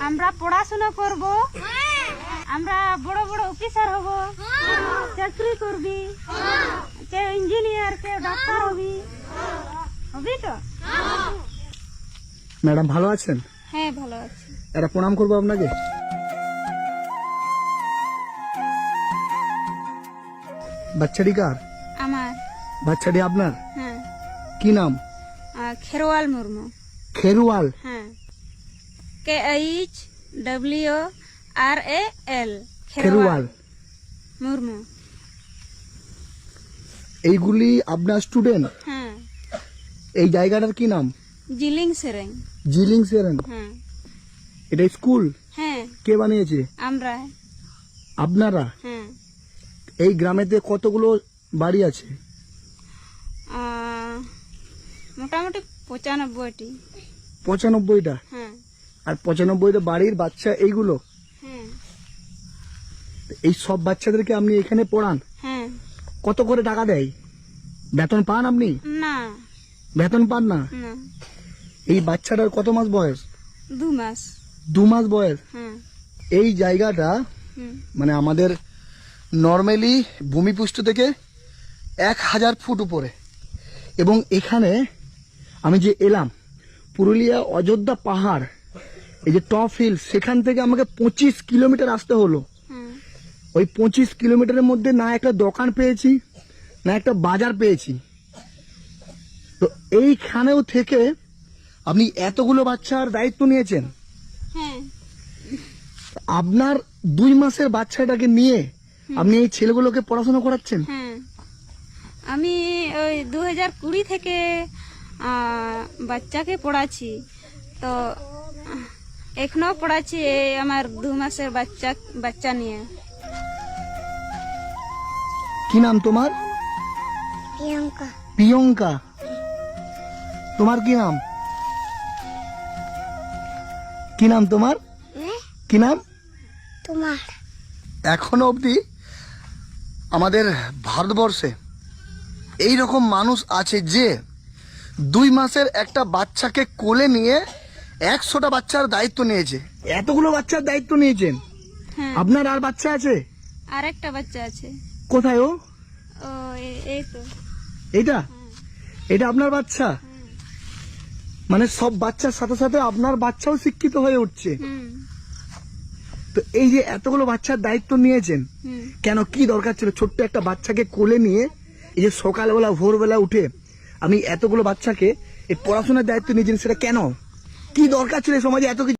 আমরা পড়াশোনা করব, আমরা বড় বড় অফিসার হব, চাকরি করবি, কেউ ইঞ্জিনিয়ার, কেউ ডাক্তার হবি। হবি তো? ম্যাডাম ভালো আছেন? হ্যাঁ, ভালো আছি। একটা প্রণাম করবো আপনাকে। বাচ্চাটি কার? আমার। বাচ্চাটি আপনার? হ্যাঁ। কি নাম? খেরওয়াল মুর্মু। খেরওয়াল? হ্যাঁ, KHWRAL। খেরওয়াল মুর্মু। এইগুলি আপনার স্টুডেন্ট? হ্যাঁ। এই জায়গাটার কি নাম? জিলিং সেরেং। জিলিং সেরেন? হ্যাঁ। এটা স্কুল? হ্যাঁ, কে বানিয়েছে? আমরা। আপনারা? হ্যাঁ। এই গ্রামেতে কতগুলো বাড়ি আছে? মোটামুটি 95টি। 95টা? হ্যাঁ। আর 95টা বাড়ির বাচ্চা এইগুলো? হ্যাঁ। এই সব বাচ্চাদেরকে আপনি এখানে পড়ান? হ্যাঁ। কত করে টাকা দেয়? বেতন পান আপনি? না, বেতন পান না? না। এই বাচ্চাটার কত মাস বয়স? 2 মাস। 2 মাস বয়স? হ্যাঁ। এই জায়গাটা হুম। মানে আমাদের নর্মালি ভূমিপৃষ্ঠ থেকে 1000 ফুট উপরে, এবং এখানে আমি যে এলাম পুরুলিয়া অযোধ্যা পাহাড়, এই যে টপ হিল, সেখান থেকে আমাকে 25 কিলোমিটার আসতে হলো। হুম। ওই 25 কিলোমিটারের মধ্যে না একটা দোকান পেয়েছি, না একটা বাজার পেয়েছি। তো এইখানেও থেকে আপনি এতগুলো বাচ্চার দায়িত্ব নিয়েছেন। হ্যাঁ। আপনার 2 মাসের বাচ্চাটাকে নিয়ে আপনি এই ছেলেগুলোকে পড়াশোনা করাচ্ছেন? হ্যাঁ, আমি ওই 2020 থেকে বাচ্চাকে পড়াচ্ছি। তো এখনো পড়াচ্ছি এই আমার 2 মাসের বাচ্চা নিয়ে। কি নাম তোমার? প্রিয়াঙ্কা। প্রিয়ঙ্কা? তোমার কি নাম? কি নাম তোমার? কি নাম তোমার? এখনো অবধি আমাদের ভারতবর্ষে এই রকম মানুষ আছে যে 2 মাসের একটা বাচ্চাকে কোলে নিয়ে 100টা বাচ্চার দায়িত্ব নিয়েছে। এতগুলো বাচ্চার দায়িত্ব নিয়েছেন? হ্যাঁ। আপনার আর বাচ্চা আছে? আর একটা বাচ্চা আছে। কোথায় ও? ও এই তো। এইটা? এটা আপনার বাচ্চা? মানে সব বাচ্চার সাথে সাথে আপনার বাচ্চাও শিক্ষিত হয়ে উঠছে। হুম। তো এই যে এতগুলো বাচ্চার দায়িত্ব নিয়েছেন, হুম। কেন, কি দরকার ছিল ছোট্ট একটা বাচ্চাকে কোলে নিয়ে এই যে সকালবেলা ভোরবেলা উঠে আমি এতগুলো বাচ্চাকে এই পড়াশোনার দায়িত্ব নিয়েছেন, সেটা কেন, কি দরকার ছিল সমাজে এত কিছু?